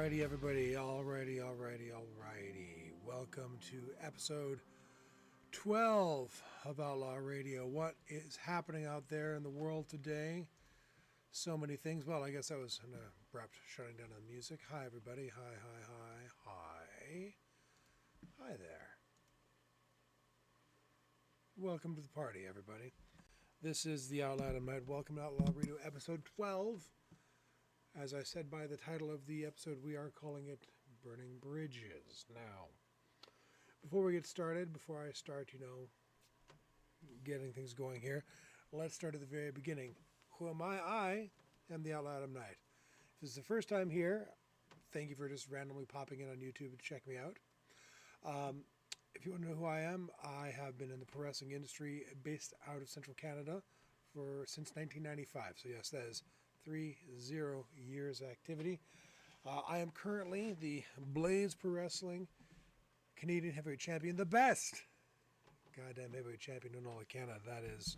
Alrighty, everybody. Alrighty. Welcome to episode 12 of Outlaw Radio. What is happening out there in the world today? So many things. Well, I guess that was an abrupt shutting down of the music. Hi, everybody. Hi. Hi there. Welcome to the party, everybody. This is the Outlaw Night. Welcome to Outlaw Radio episode 12. As I said by the title of the episode, we are calling it Burning Bridges. Now, before we get started, before I start, getting things going here, let's start at the very beginning. Who am I? I am the Outlaw Night. If this is the first time here, thank you for just randomly popping in on YouTube to check me out. If you want to know who I am, I have been in the pro wrestling industry based out of Central Canada since 1995. So yes, that is 30 years activity. I am currently the Blaze Pro Wrestling Canadian Heavyweight Champion, the best goddamn heavyweight champion in all of Canada. That is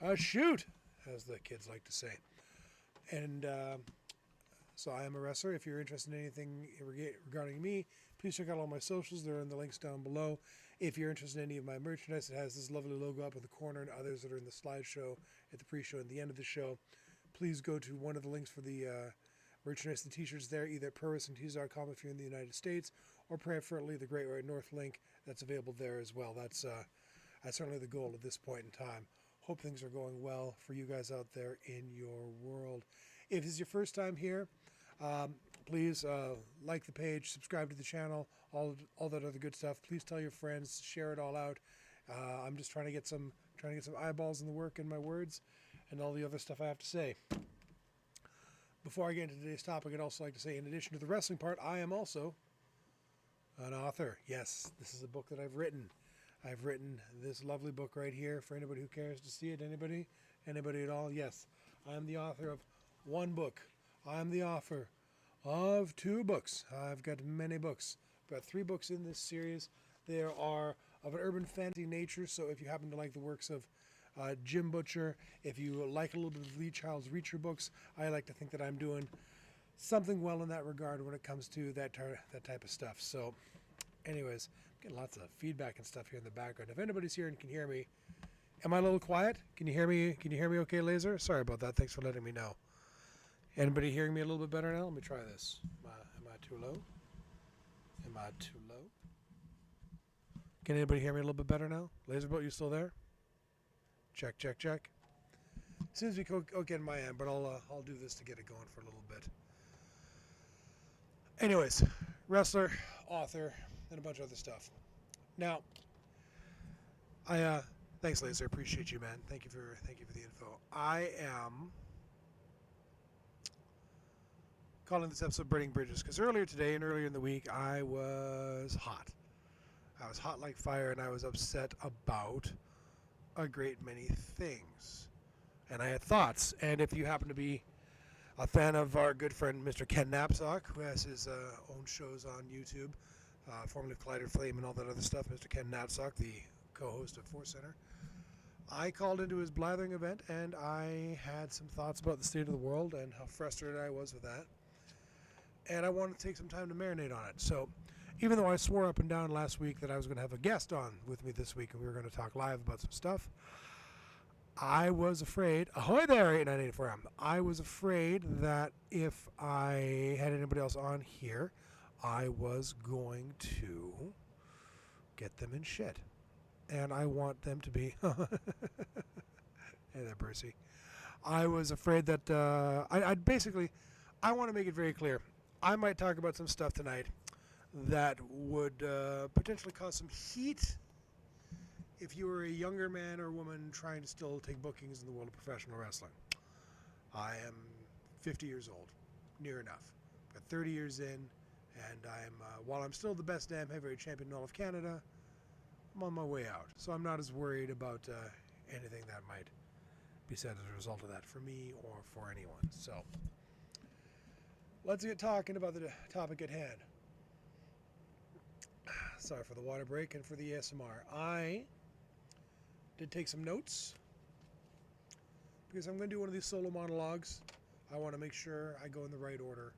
a shoot, as the kids like to say. And so I am a wrestler. If you're interested in anything regarding me, please check out all my socials. They're in the links down below. If you're interested in any of my merchandise, it has this lovely logo up in the corner and others that are in the slideshow at the pre-show and the end of the show. Please go to one of the links for the merchandise and t-shirts there, either at prowrestlingtees.com if you're in the United States, or preferably the Great White North link that's available there as well. That's certainly the goal at this point in time. Hope things are going well for you guys out there in your world. If this is your first time here, please like the page, subscribe to the channel, all that other good stuff. Please tell your friends, share it all out. I'm just trying to get some eyeballs in the work in my words and all the other stuff I have to say. Before I get into today's topic, I'd also like to say, in addition to the wrestling part, I am also an author. Yes, this is a book that I've written. I've written this lovely book right here for anybody who cares to see it. Anybody at all? Yes, I am the author of one book. I am the author of 2 books. I've got many books. I've got 3 books in this series. They are of an urban fantasy nature, so if you happen to like the works of Jim Butcher, if you like a little bit of Lee Child's Reacher books, I like to think that I'm doing something well in that regard when it comes to that type of stuff. So anyways, I'm getting lots of feedback and stuff here in the background. If anybody's here and can hear me, am I a little quiet? Can you hear me okay, Laser? Sorry about that. Thanks for letting me know. Anybody hearing me a little bit better now? Let me try this. Am I too low? Am I too low? Can anybody hear me a little bit better now? Laserboat, you still there? Check. Seems to be okay on my end, but I'll do this to get it going for a little bit. Anyways, wrestler, author, and a bunch of other stuff. Now, thanks, Laser. Appreciate you, man. Thank you for the info. I am calling this episode Burning Bridges because earlier today and earlier in the week I was hot. I was hot like fire, and I was upset about a great many things. And I had thoughts. And if you happen to be a fan of our good friend Mr. Ken Knapsack, who has his own shows on YouTube, formerly of Collider Flame and all that other stuff, Mr. Ken Knapsack, the co-host of Force Center, I called into his blathering event, and I had some thoughts about the state of the world and how frustrated I was with that. And I wanted to take some time to marinate on it. So even though I swore up and down last week that I was going to have a guest on with me this week and we were going to talk live about some stuff, I was afraid, ahoy there, 8984M, I was afraid that if I had anybody else on here, I was going to get them in shit. And I want them to be, hey there, Percy. I was afraid that, I want to make it very clear. I might talk about some stuff tonight that would potentially cause some heat if you were a younger man or woman trying to still take bookings in the world of professional wrestling. I am 50 years old, near enough. Got 30 years in, and while I'm still the best damn heavyweight champion in all of Canada, I'm on my way out. So I'm not as worried about anything that might be said as a result of that for me or for anyone. So let's get talking about the topic at hand. Sorry for the water break and for the ASMR. I did take some notes because I'm going to do one of these solo monologues. I want to make sure I go in the right order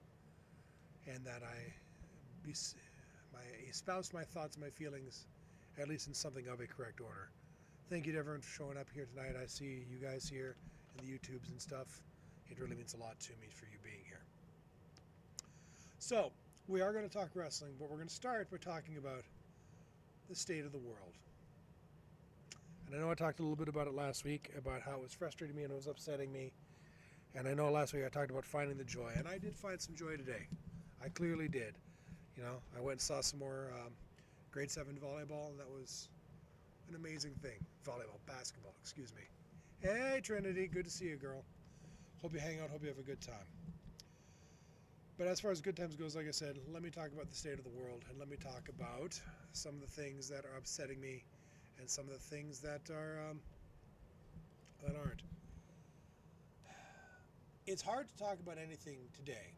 and that espouse my thoughts and my feelings, at least in something of a correct order. Thank you to everyone for showing up here tonight. I see you guys here in the YouTubes and stuff. It really means a lot to me for you being here. So, we are going to talk wrestling, but we're going to start by talking about the state of the world. And I know I talked a little bit about it last week, about how it was frustrating me and it was upsetting me. And I know last week I talked about finding the joy, and I did find some joy today. I clearly did. You know, I went and saw some more grade 7 volleyball, and that was an amazing thing. Basketball, excuse me. Hey, Trinity, good to see you, girl. Hope you hang out, hope you have a good time. But as far as good times goes, like I said, let me talk about the state of the world, and let me talk about some of the things that are upsetting me and some of the things that aren't. It's hard to talk about anything today,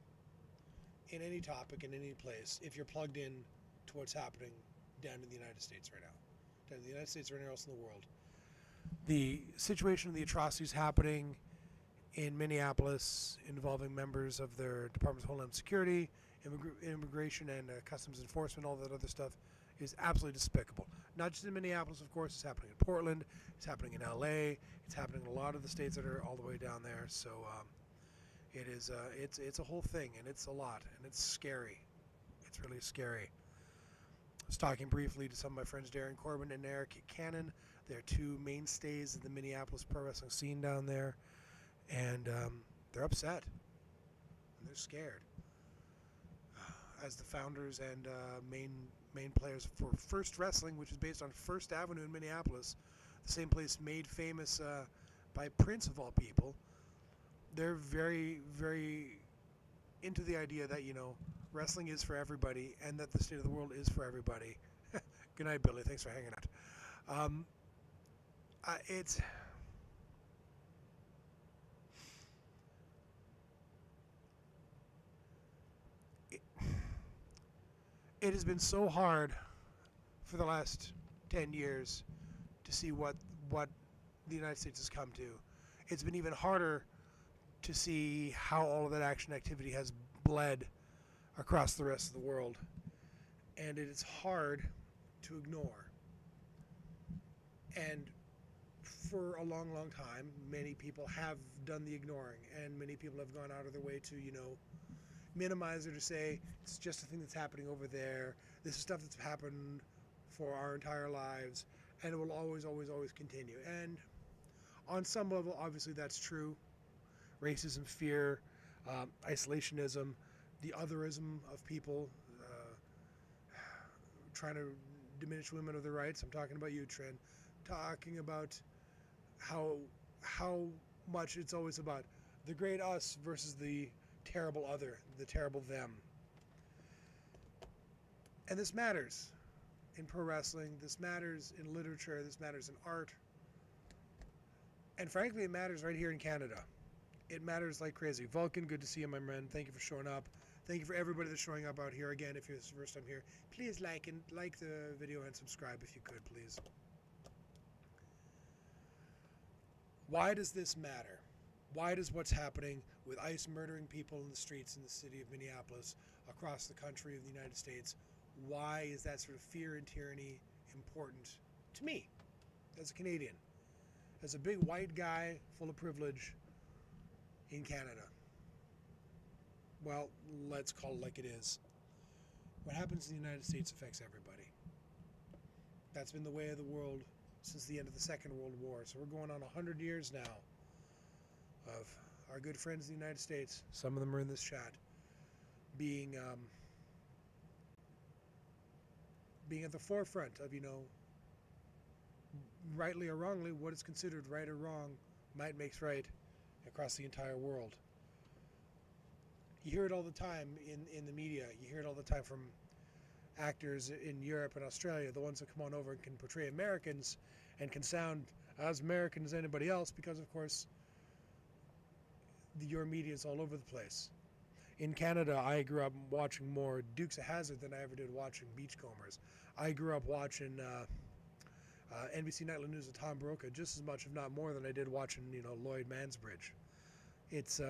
in any topic, in any place, if you're plugged in to what's happening down in the United States right now. Down in the United States or anywhere else in the world. The situation of the atrocities happening in Minneapolis involving members of their Department of Homeland Security, immigration and customs enforcement, all that other stuff is absolutely despicable. Not just in Minneapolis, of course, it's happening in Portland, it's happening in LA, it's happening in a lot of the states that are all the way down there. So it is it's a whole thing, and it's a lot, and it's scary. It's really scary. I was talking briefly to some of my friends, Darren Corbin and Eric Cannon. They're two mainstays of the Minneapolis pro wrestling scene down there, and they're upset, and they're scared. As the founders and main players for First Wrestling, which is based on First Avenue in Minneapolis, the same place made famous by Prince of all people, they're very, very into the idea that, you know, wrestling is for everybody and that the state of the world is for everybody. Good night, Billy. Thanks for hanging out. It has been so hard for the last 10 years to see what the United States has come to. It's been even harder to see how all of that action activity has bled across the rest of the world. And it is hard to ignore. And for a long, long time, many people have done the ignoring, and many people have gone out of their way to, you know, minimize or to say it's just a thing that's happening over there. This is stuff that's happened for our entire lives, and it will always, always, always continue. And on some level, obviously, that's true. Racism, fear, isolationism, the otherism of people, trying to diminish women of their rights. I'm talking about you, Trin. Talking about how much it's always about the great us versus the terrible other, the terrible them. And this matters in pro wrestling, this matters in literature, this matters in art. And frankly, it matters right here in Canada. It matters like crazy. Vulcan, good to see you, my man. Thank you for showing up. Thank you for everybody that's showing up out here. Again, if it's the first time here, please like the video and subscribe if you could, please. Why does this matter? Why does what's happening with ICE murdering people in the streets in the city of Minneapolis, across the country of the United States, why is that sort of fear and tyranny important to me as a Canadian, as a big white guy full of privilege in Canada? Well, let's call it like it is. What happens in the United States affects everybody. That's been the way of the world since the end of the Second World War. So we're going on 100 years now of our good friends in the United States, some of them are in this chat, being at the forefront of, you know, rightly or wrongly, what is considered right or wrong, might makes right across the entire world. You hear it all the time in the media. You hear it all the time from actors in Europe and Australia, the ones that come on over and can portray Americans and can sound as American as anybody else because, of course, your media is all over the place. In Canada, I grew up watching more Dukes of Hazzard than I ever did watching Beachcombers. I grew up watching NBC Nightly News with Tom Brokaw just as much, if not more, than I did watching, you know, Lloyd Mansbridge. It's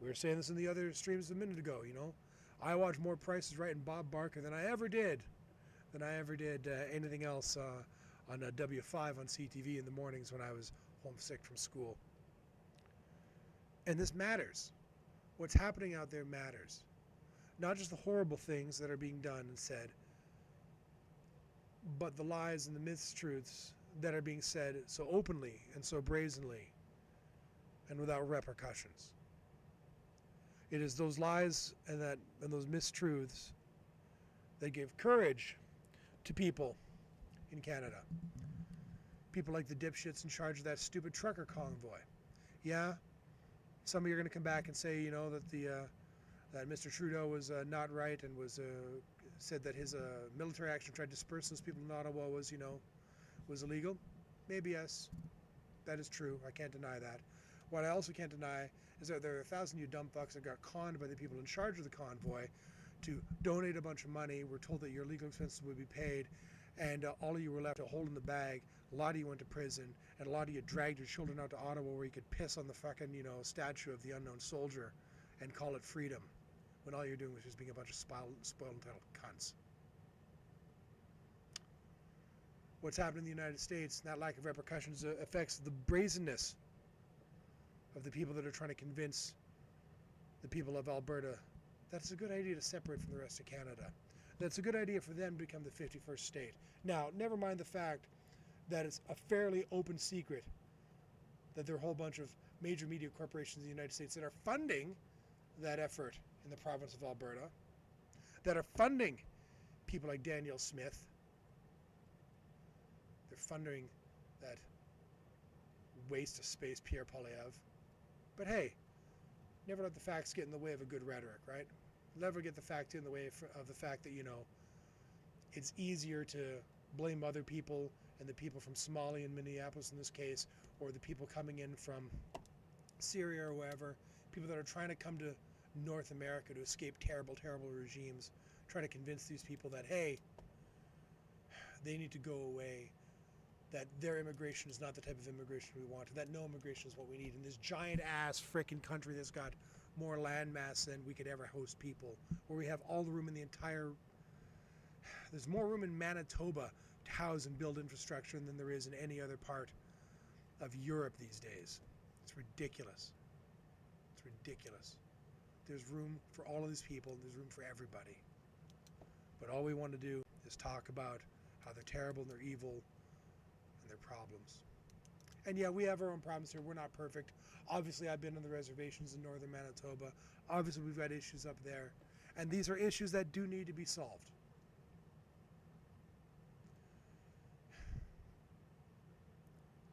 we were saying this in the other streams a minute ago, you know. I watch more Price is Right and Bob Barker than I ever did anything else on W5 on CTV in the mornings when I was homesick from school. And this matters. What's happening out there matters. Not just the horrible things that are being done and said, but the lies and the mistruths that are being said so openly and so brazenly and without repercussions. It is those lies and those mistruths that give courage to people in Canada. People like the dipshits in charge of that stupid trucker convoy. Yeah, some of you are going to come back and say, you know, that that Mr. Trudeau was not right and said that his military action tried to disperse those people in Ottawa was illegal. Maybe yes, that is true. I can't deny that. What I also can't deny is that there are 1,000 you dumb fucks that got conned by the people in charge of the convoy to donate a bunch of money. We're told that your legal expenses would be paid, and all of you were left a hole in the bag. A lot of you went to prison, and a lot of you dragged your children out to Ottawa where you could piss on the fucking, statue of the unknown soldier and call it freedom, when all you're doing was just being a bunch of spoiled entitled cunts. What's happened in the United States, and that lack of repercussions affects the brazenness of the people that are trying to convince the people of Alberta that it's a good idea to separate from the rest of Canada. That's a good idea for them to become the 51st state. Now, never mind the fact that it's a fairly open secret that there are a whole bunch of major media corporations in the United States that are funding that effort in the province of Alberta, that are funding people like Daniel Smith. They're funding that waste of space, Pierre Poilievre. But hey, never let the facts get in the way of a good rhetoric, right? Never get the facts in the way of the fact that, it's easier to blame other people and the people from Somalia and Minneapolis in this case, or the people coming in from Syria or wherever, people that are trying to come to North America to escape terrible, terrible regimes, try to convince these people that, hey, they need to go away, that their immigration is not the type of immigration we want, and that no immigration is what we need in this giant-ass frickin' country that's got more land mass than we could ever host people, where we have all the room in the entire... There's more room in Manitoba to house and build infrastructure than there is in any other part of Europe these days. It's ridiculous. It's ridiculous. There's room for all of these people, and there's room for everybody. But all we want to do is talk about how they're terrible and they're evil and their problems. And yeah, we have our own problems here. We're not perfect. Obviously, I've been on the reservations in northern Manitoba. Obviously, we've got issues up there. And these are issues that do need to be solved.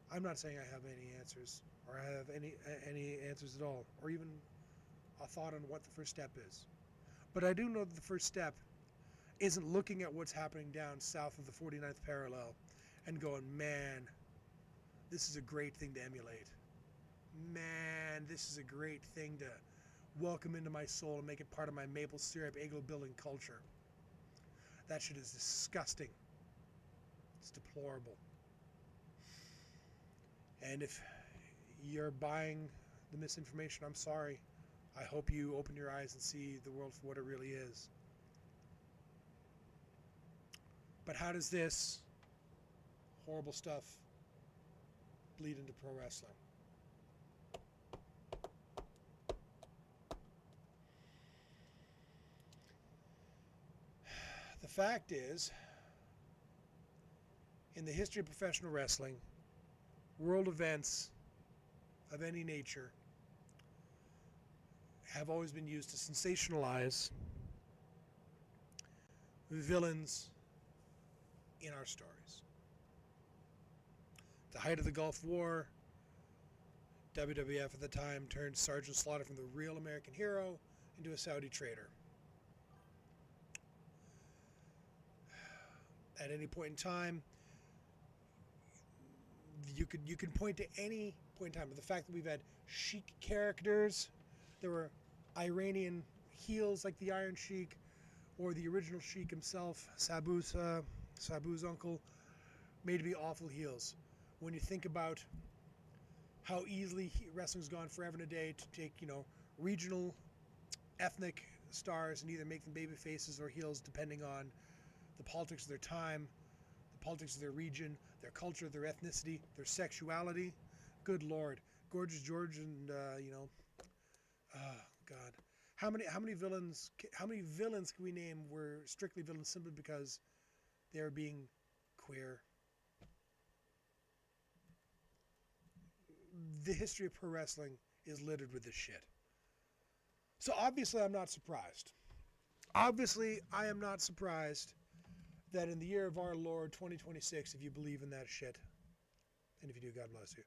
I'm not saying I have any answers, or I have any answers at all, or even a thought on what the first step is. But I do know that the first step isn't looking at what's happening down south of the 49th parallel and going, man, this is a great thing to emulate. Man, this is a great thing to welcome into my soul and make it part of my maple syrup igloo building culture. That shit is disgusting. It's deplorable. And if you're buying the misinformation, I'm sorry. I hope you open your eyes and see the world for what it really is. But how does this horrible stuff bleed into pro wrestling? The fact is, in the history of professional wrestling, world events of any nature have always been used to sensationalize villains in our stories. At the height of the Gulf War, WWF at the time turned Sergeant Slaughter from the real American hero into a Saudi traitor. At any point in time, you can point to any point in time, but the fact that we've had Sheik characters, there were Iranian heels like the Iron Sheik, or the original Sheik himself, Sabu's uncle, made to be awful heels. When you think about how easily wrestling's gone forever and a day to take, regional, ethnic stars and either make them baby faces or heels depending on the politics of their time, the politics of their region, their culture, their ethnicity, their sexuality. Good Lord. Gorgeous George and, oh, God. How many villains can we name were strictly villains simply because they were being queer? The history of pro wrestling is littered with this shit. So obviously I'm not surprised. Obviously I am not surprised that in the year of our Lord 2026, if you believe in that shit, and if you do, God bless you.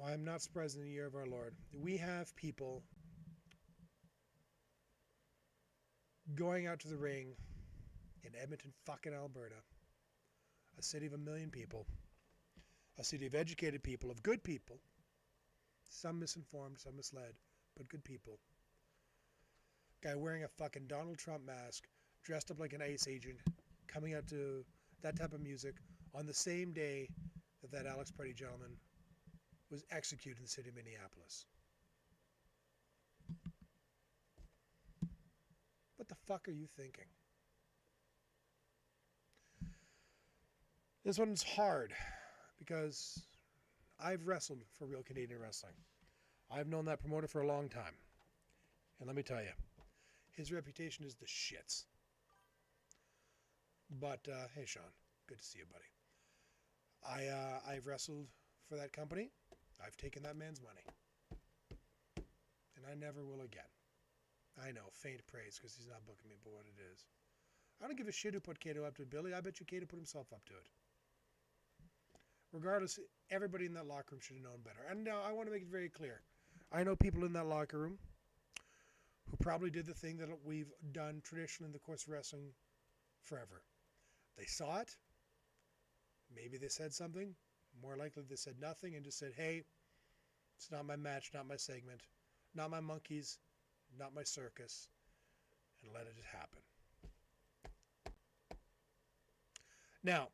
I am not surprised in the year of our Lord. We have people going out to the ring in Edmonton, fucking Alberta, a city of 1 million people, a city of educated people, of good people, some misinformed, some misled, but good people. Guy wearing a fucking Donald Trump mask, dressed up like an ICE agent, coming out to that type of music on the same day that that Alex Pretty gentleman was executed in the city of Minneapolis. What the fuck are you thinking? This one's hard because I've wrestled for Real Canadian Wrestling. I've known that promoter for a long time. And let me tell you, his reputation is the shits. But, hey, Sean, good to see you, buddy. I've wrestled for that company. I've taken that man's money. And I never will again. I know, faint praise because he's not booking me, but what it is. I don't give a shit who put Cato up to Billy. I bet you Cato put himself up to it. Regardless, everybody in that locker room should have known better. And now I want to make it very clear. I know people in that locker room who probably did the thing that we've done traditionally in the course of wrestling forever. They saw it. Maybe they said something. More likely they said nothing and just said, hey, it's not my match, not my segment, not my monkeys, not my circus, and let it happen. Now,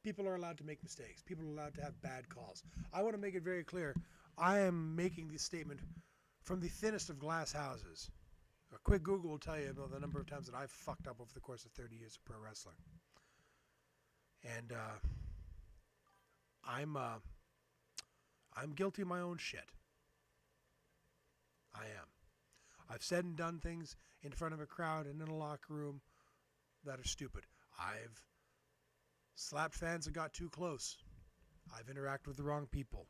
people are allowed to make mistakes. People are allowed to have bad calls. I want to make it very clear. I am making this statement from the thinnest of glass houses. A quick Google will tell you about the number of times that I've fucked up over the course of 30 years of pro wrestling. And I'm guilty of my own shit. I am. I've said and done things in front of a crowd and in a locker room that are stupid. I've slapped fans that got too close. I've interacted with the wrong people.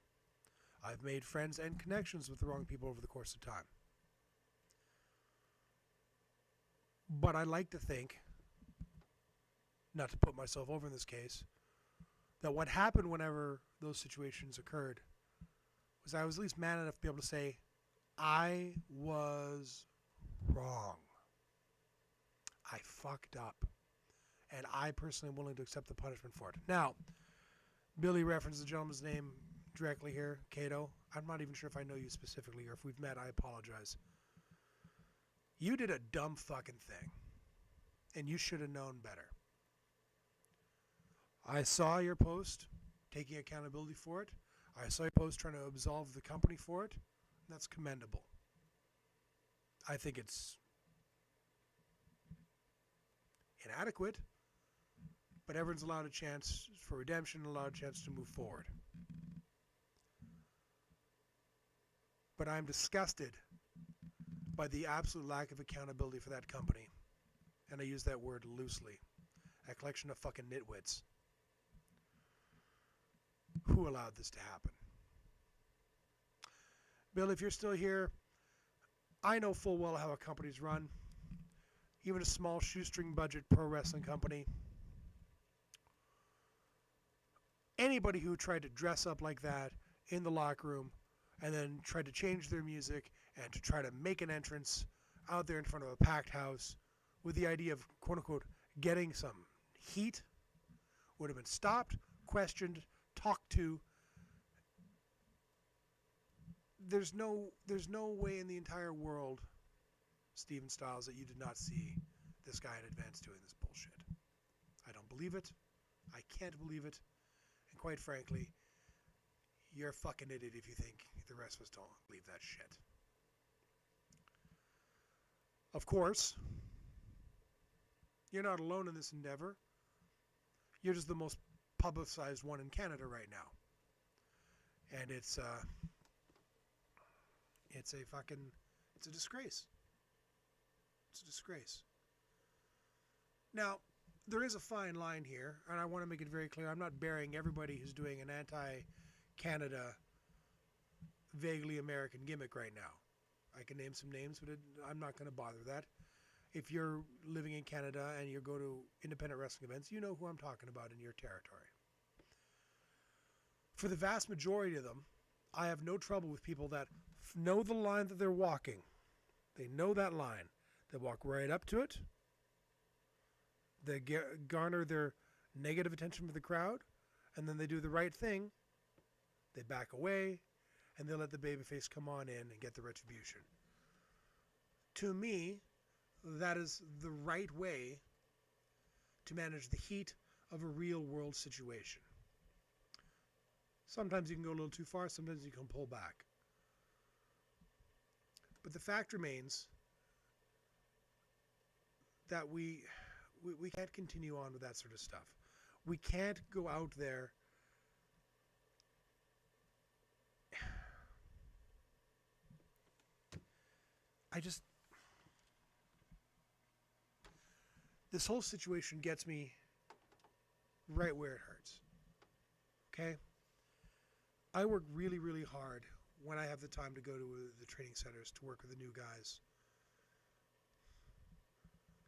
I've made friends and connections with the wrong people over the course of time. But I like to think, not to put myself over in this case, that what happened whenever those situations occurred was I was at least man enough to be able to say, I was wrong. I fucked up. And I personally am willing to accept the punishment for it. Now, Billy referenced the gentleman's name directly here, Cato. I'm not even sure if I know you specifically or if we've met. I apologize. You did a dumb fucking thing. And you should have known better. I saw your post taking accountability for it. I saw your post trying to absolve the company for it. That's commendable. I think it's inadequate, but everyone's allowed a chance for redemption, allowed a chance to move forward. But I'm disgusted by the absolute lack of accountability for that company. And I use that word loosely. A collection of fucking nitwits. Who allowed this to happen? Bill, if you're still here, I know full well how a company's run. Even a small shoestring budget pro wrestling company. Anybody who tried to dress up like that in the locker room and then tried to change their music and to try to make an entrance out there in front of a packed house with the idea of, quote unquote, getting some heat would have been stopped, questioned, talked to. There's no way in the entire world, Steven Styles, that you did not see this guy in advance doing this bullshit. I don't believe it. I can't believe it. And quite frankly, you're a fucking idiot if you think the rest of us don't believe that shit. Of course, you're not alone in this endeavor. You're just the most publicized one in Canada right now. And it's a disgrace. It's a disgrace. Now, there is a fine line here, and I want to make it very clear. I'm not burying everybody who's doing an anti-Canada, vaguely American gimmick right now. I can name some names, but I'm not going to bother that. If you're living in Canada and you go to independent wrestling events, you know who I'm talking about in your territory. For the vast majority of them, I have no trouble with people that know the line that they're walking. They know that line. They walk right up to it. They garner their negative attention from the crowd, and then they do the right thing. They back away, and they let the babyface come on in and get the retribution. To me, that is the right way to manage the heat of a real-world situation. Sometimes you can go a little too far, sometimes you can pull back. But the fact remains that we can't continue on with that sort of stuff. We can't go out there this whole situation gets me right where it hurts. Okay? I work really, really hard when I have the time to go to the training centers to work with the new guys,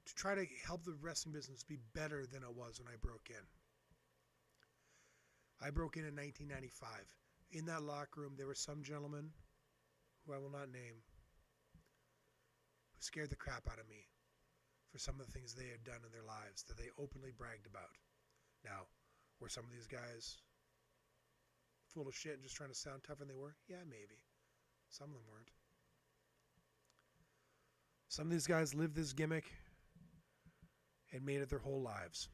to try to help the wrestling business be better than it was when I broke in. I broke in 1995. In that locker room, there were some gentlemen, who I will not name, who scared the crap out of me for some of the things they had done in their lives that they openly bragged about. Now, were some of these guys full of shit and just trying to sound tougher than they were? Yeah, maybe. Some of them weren't. Some of these guys lived this gimmick and made it their whole lives.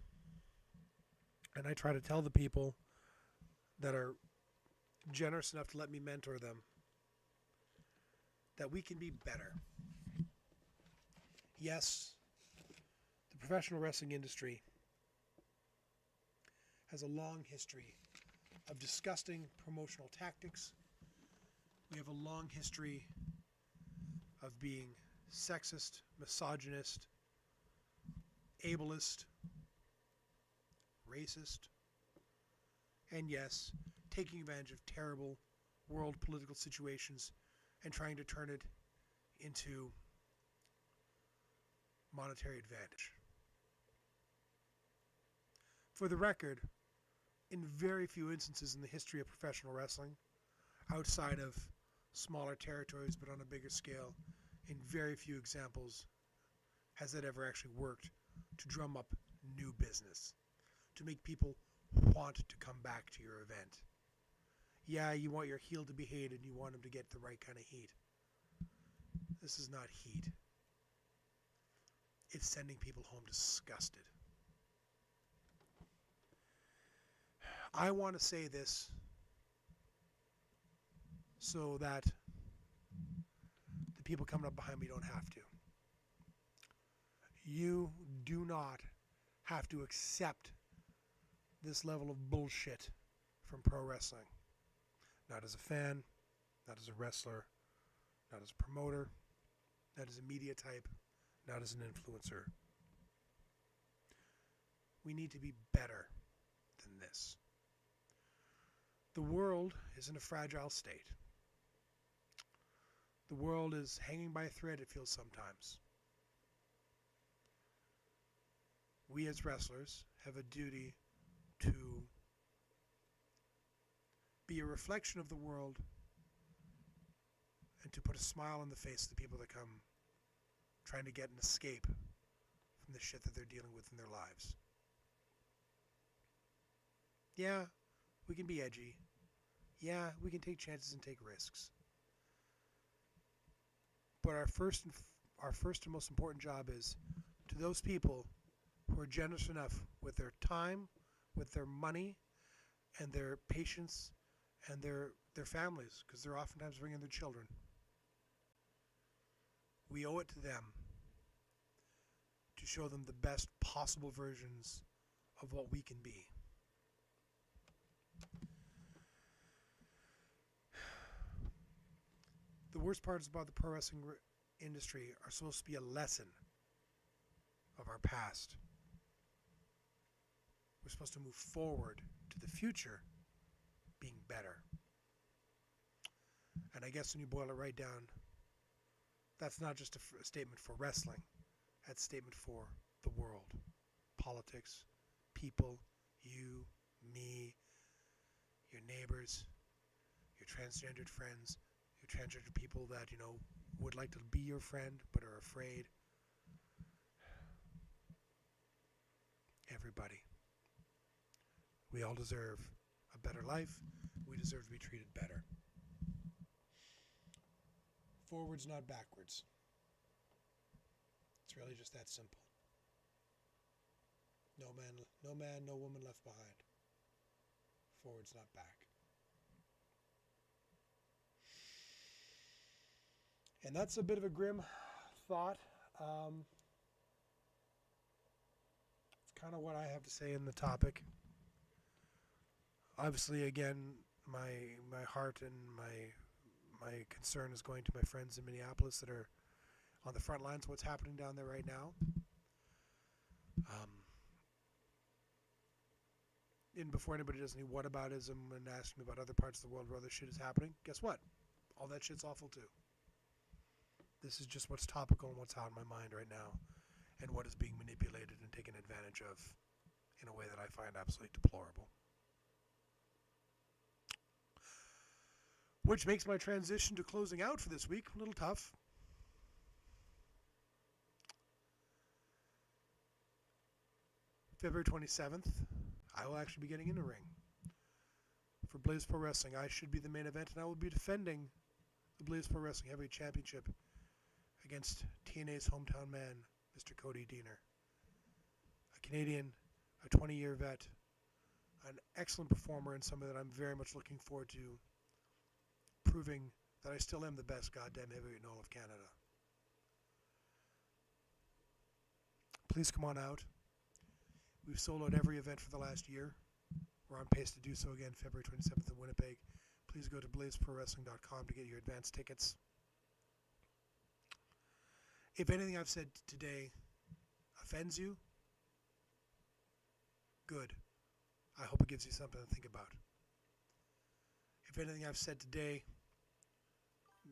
And I try to tell the people that are generous enough to let me mentor them that we can be better. Yes, the professional wrestling industry has a long history of disgusting promotional tactics. We have a long history of being sexist, misogynist, ableist, racist, and yes, taking advantage of terrible world political situations and trying to turn it into monetary advantage. For the record, in very few instances in the history of professional wrestling, outside of smaller territories but on a bigger scale, in very few examples has that ever actually worked to drum up new business, to make people want to come back to your event. Yeah, you want your heel to be hated, you want him to get the right kind of heat. This is not heat. It's sending people home disgusted. I want to say this so that the people coming up behind me don't have to. You do not have to accept this level of bullshit from pro wrestling. Not as a fan, not as a wrestler, not as a promoter, not as a media type, not as an influencer. We need to be better than this. The world is in a fragile state. The world is hanging by a thread, it feels sometimes. We as wrestlers have a duty to be a reflection of the world and to put a smile on the face of the people that come trying to get an escape from the shit that they're dealing with in their lives. Yeah, we can be edgy. Yeah, we can take chances and take risks. But our first and most important job is to those people who are generous enough with their time, with their money, and their patience, and their families, because they're oftentimes bringing their children. We owe it to them to show them the best possible versions of what we can be. The worst parts about the pro wrestling industry are supposed to be a lesson of our past. We're supposed to move forward to the future being better. And I guess when you boil it right down, that's not just a statement for wrestling. That's a statement for the world. Politics, people, you, me, your neighbors, your transgendered friends, your transgender people that, would like to be your friend but are afraid. Everybody. We all deserve a better life. We deserve to be treated better. Forwards, not backwards. It's really just that simple. No man, no woman left behind. Forwards, not back. And that's a bit of a grim thought. It's kind of what I have to say in the topic. Obviously, again, my heart and my concern is going to my friends in Minneapolis that are on the front lines of what's happening down there right now. And before anybody does any whataboutism and asks me about other parts of the world where other shit is happening, guess what? All that shit's awful too. This is just what's topical and what's on my mind right now, and what is being manipulated and taken advantage of in a way that I find absolutely deplorable. Which makes my transition to closing out for this week a little tough. February 27th, I will actually be getting in a ring for Blaze Pro Wrestling. I should be the main event, and I will be defending the Blaze Pro Wrestling Heavyweight Championship against TNA's hometown man, Mr. Cody Deaner. A Canadian, a 20-year vet, an excellent performer, and somebody that I'm very much looking forward to proving that I still am the best goddamn heavyweight in all of Canada. Please come on out. We've sold out every event for the last year. We're on pace to do so again February 27th in Winnipeg. Please go to blazeprowrestling.com to get your advance tickets. If anything I've said today offends you, good. I hope it gives you something to think about. If anything I've said today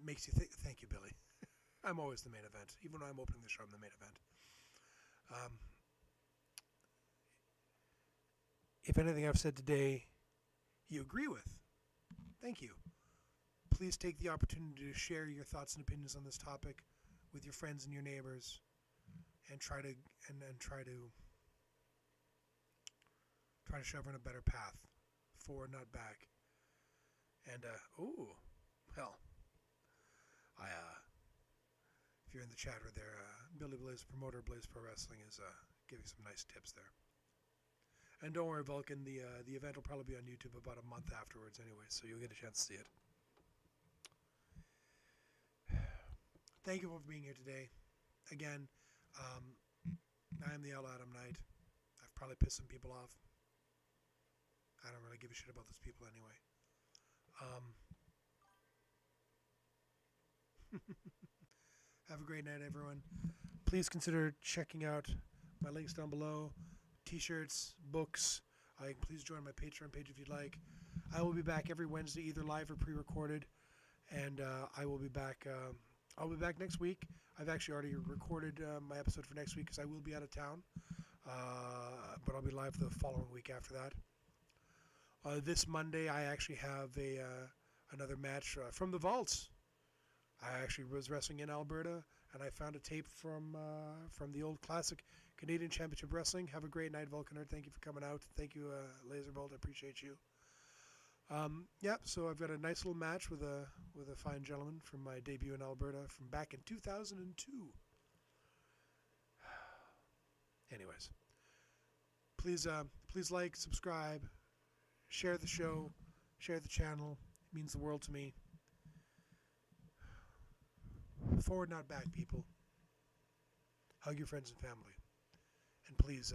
makes you think, thank you, Billy. I'm always the main event. Even when I'm opening the show, I'm the main event. If anything I've said today you agree with, thank you. Please take the opportunity to share your thoughts and opinions on this topic with your friends and your neighbors, and try to shove in a better path, forward, not back. And if you're in the chatter there, Billy Blaze, promoter of Blaze Pro Wrestling, is giving some nice tips there. And don't worry, Vulcan, the event will probably be on YouTube about a month afterwards anyway, so you'll get a chance to see it. Thank you all for being here today. Again, I am the Outlaw Adam Knight. I've probably pissed some people off. I don't really give a shit about those people anyway. Have a great night, everyone. Please consider checking out my links down below. T-shirts, books. Please join my Patreon page if you'd like. I will be back every Wednesday, either live or pre-recorded, and I will be back. I'll be back next week. I've actually already recorded my episode for next week because I will be out of town, but I'll be live the following week after that. This Monday, I actually have another match from the Vaults. I actually was wrestling in Alberta, and I found a tape from the old classic Canadian Championship Wrestling. Have a great night, Vulcaner. Thank you for coming out. Thank you, Laserbolt. I appreciate you. So I've got a nice little match with a fine gentleman from my debut in Alberta from back in 2002. Anyways, please like, subscribe, share the show, Share the channel. It means the world to me. Forward, not back, people. Hug your friends and family. And please,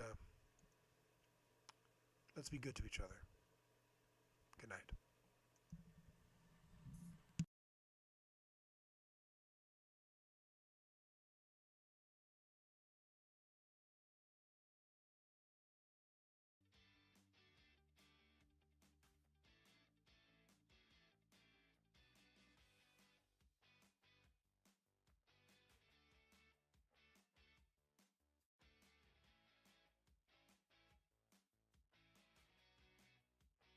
let's be good to each other. Good night.